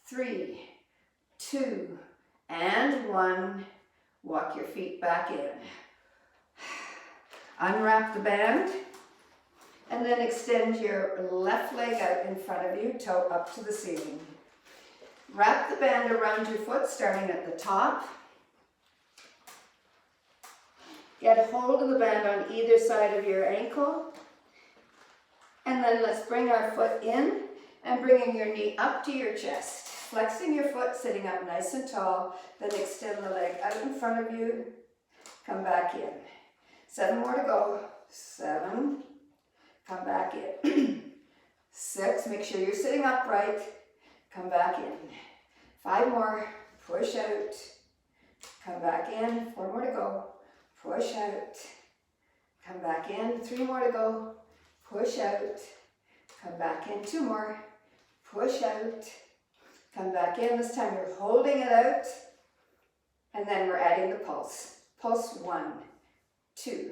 3, 2, and 1. Walk your feet back in. Unwrap the band and then extend your left leg out in front of you, toe up to the ceiling. Wrap the band around your foot starting at the top. Get hold of the band on either side of your ankle. And then let's bring our foot in and bringing your knee up to your chest. Flexing your foot, sitting up nice and tall. Then extend the leg out in front of you. Come back in. 7 more to go. 7. Come back in. 6. Make sure you're sitting upright. Come back in. 5 more. Push out. Come back in. 4 more to go. Push out. Come back in. 3 more to go. Push out. Come back in. 2 more. Push out. Come back in. This time you're holding it out. And then we're adding the pulse. Pulse 1, 2,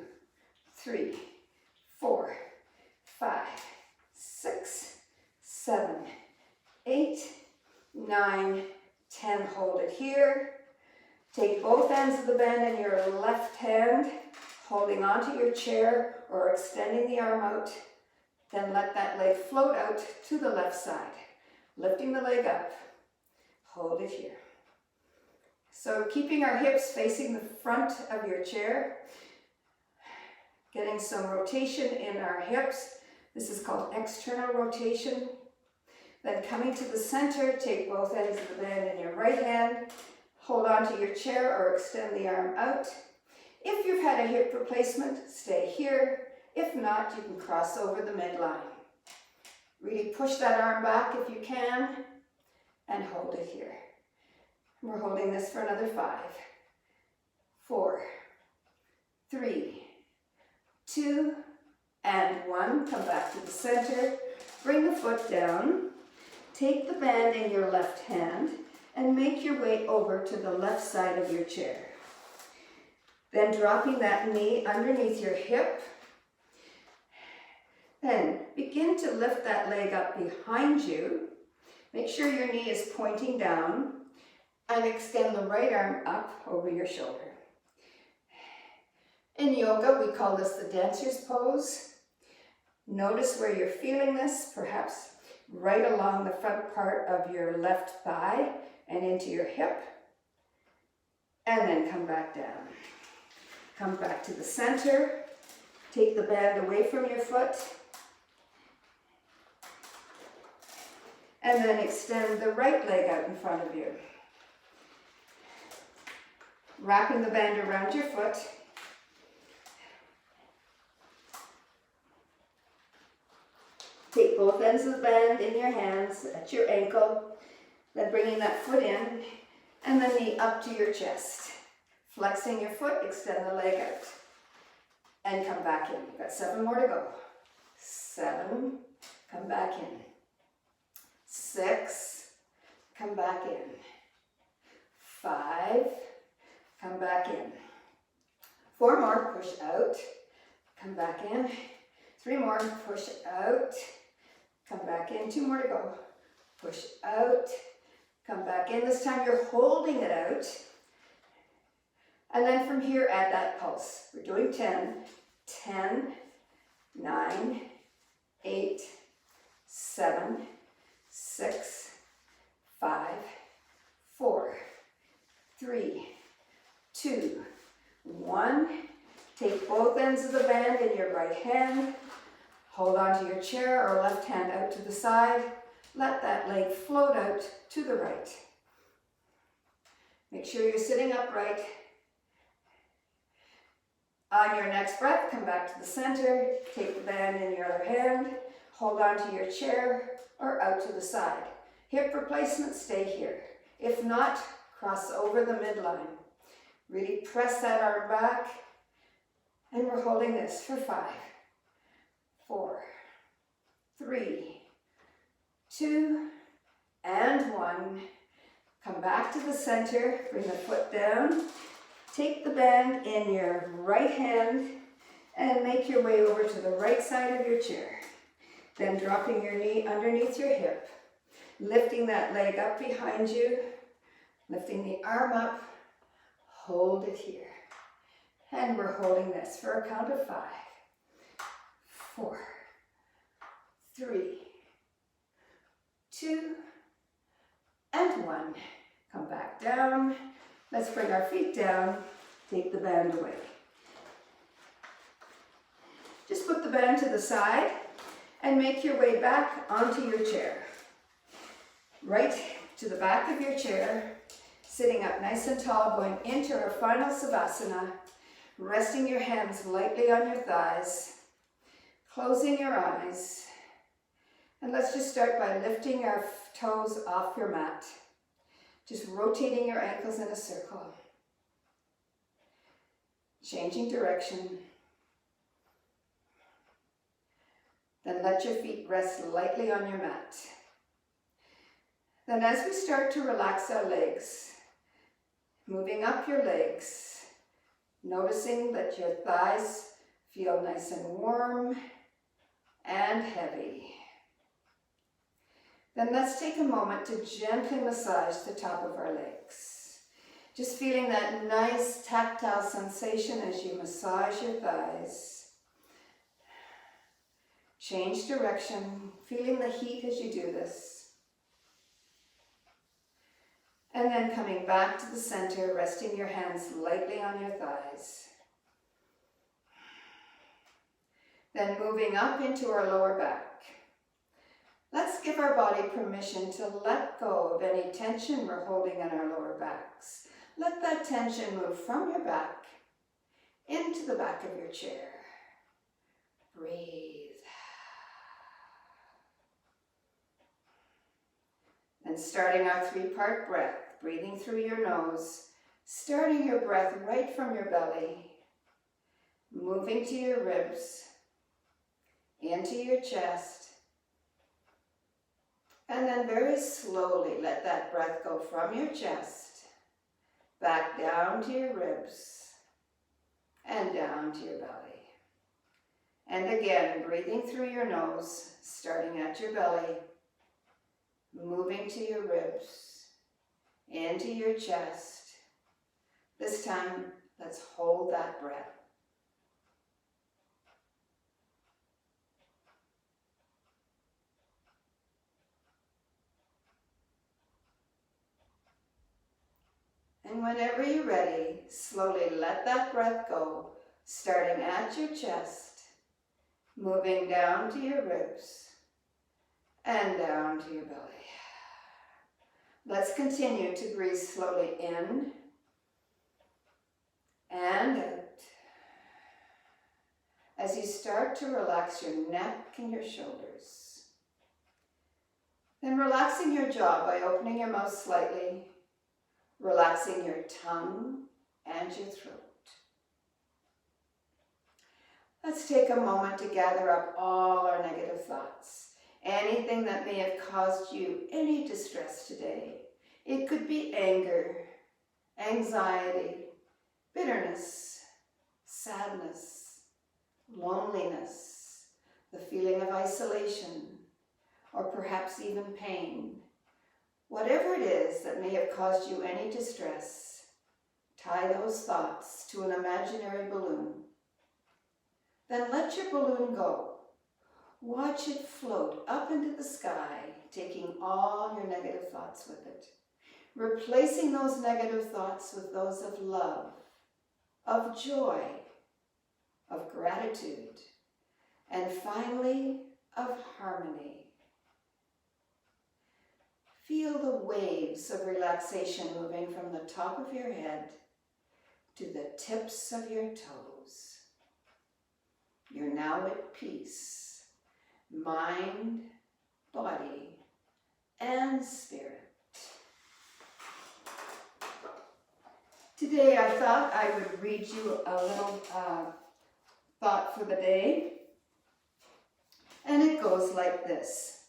3, 4, 5, 6, 7, 8, 9, 10. Hold it here. Take both ends of the band in your left hand, holding onto your chair or extending the arm out. Then let that leg float out to the left side. Lifting the leg up. Hold it here. So keeping our hips facing the front of your chair, getting some rotation in our hips. This is called external rotation. Then coming to the center, take both ends of the band in your right hand, hold onto your chair or extend the arm out. If you've had a hip replacement, stay here. If not, you can cross over the midline. Really push that arm back if you can and hold it here. We're holding this for another 5, 4, 3, 2, and 1. Come back to the center. Bring the foot down. Take the band in your left hand and make your way over to the left side of your chair. Then dropping that knee underneath your hip. Then begin to lift that leg up behind you. Make sure your knee is pointing down and extend the right arm up over your shoulder. In yoga, we call this the dancer's pose. Notice where you're feeling this, perhaps right along the front part of your left thigh and into your hip. And then come back down. Come back to the center. Take the band away from your foot. And then extend the right leg out in front of you. Wrapping the band around your foot. Take both ends of the band in your hands at your ankle, then bringing that foot in, and the knee up to your chest. Flexing your foot, extend the leg out, and come back in. You've got 7 more to go. 7, come back in. 6, come back in. 5, come back in. 4 more, push out, come back in. 3 more, push out, come back in. 2 more to go. Push out, come back in. This time you're holding it out. And then from here, add that pulse. We're doing 10, 10, 9, 8, 7, 6, 5, 4, 3, 2, 1. Take both ends of the band in your right hand. Hold onto your chair or left hand out to the side. Let that leg float out to the right. Make sure you're sitting upright. On your next breath, come back to the center. Take the band in your other hand. Hold onto your chair or out to the side. Hip replacement, stay here. If not, cross over the midline. Really press that arm back. And we're holding this for 5, 4, 3, 2, and 1. Come back to the center, bring the foot down. Take the band in your right hand and make your way over to the right side of your chair. Then dropping your knee underneath your hip, lifting that leg up behind you, lifting the arm up, hold it here. And we're holding this for a count of 5, 4, 3, 2, and 1. Come back down. Let's bring our feet down. Take the band away. Just put the band to the side and make your way back onto your chair. Right to the back of your chair, sitting up nice and tall, going into our final savasana. Resting your hands lightly on your thighs, closing your eyes, and let's just start by lifting our toes off your mat, just rotating your ankles in a circle, changing direction. Then let your feet rest lightly on your mat. Then as we start to relax our legs, moving up your legs, noticing that your thighs feel nice and warm and heavy. Then let's take a moment to gently massage the top of our legs. Just feeling that nice tactile sensation as you massage your thighs. Change direction, feeling the heat as you do this. And then coming back to the center, resting your hands lightly on your thighs. Then moving up into our lower back. Let's give our body permission to let go of any tension we're holding in our lower backs. Let that tension move from your back into the back of your chair. Breathe. And starting our 3-part breath, breathing through your nose, starting your breath right from your belly, moving to your ribs, into your chest, and then very slowly let that breath go from your chest, back down to your ribs, and down to your belly. And again, breathing through your nose, starting at your belly, moving to your ribs, into your chest. This time, let's hold that breath. And whenever you're ready, slowly let that breath go, starting at your chest, moving down to your ribs, and down to your belly. Let's continue to breathe slowly in and out. As you start to relax your neck and your shoulders. Then relaxing your jaw by opening your mouth slightly, relaxing your tongue and your throat. Let's take a moment to gather up all our negative thoughts. Anything that may have caused you any distress today. It could be anger, anxiety, bitterness, sadness, loneliness, the feeling of isolation, or perhaps even pain. Whatever it is that may have caused you any distress, tie those thoughts to an imaginary balloon. Then let your balloon go. Watch it float up into the sky, taking all your negative thoughts with it, replacing those negative thoughts with those of love, of joy, of gratitude, and finally, of harmony. Feel the waves of relaxation moving from the top of your head to the tips of your toes. You're now at peace, mind, body, and spirit. Today I thought I would read you a little thought for the day, and it goes like this.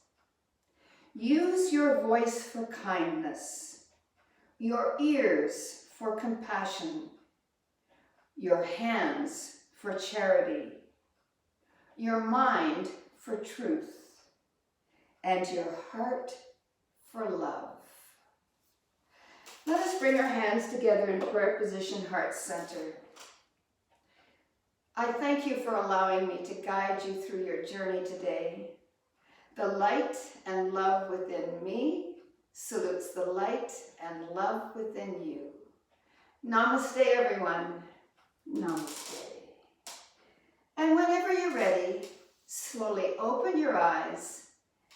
Use your voice for kindness, your ears for compassion, your hands for charity, your mind for truth, and your heart for love. Let us bring our hands together in prayer position, heart center. I thank you for allowing me to guide you through your journey today. The light and love within me salutes the light and love within you. Namaste, everyone. Namaste. And whenever you're ready, slowly open your eyes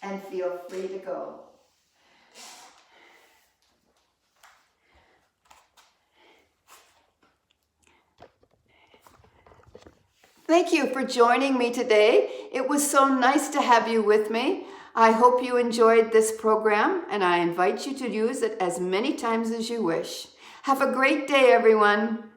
and feel free to go. Thank you for joining me today. It was so nice to have you with me. I hope you enjoyed this program, and I invite you to use it as many times as you wish. Have a great day, everyone.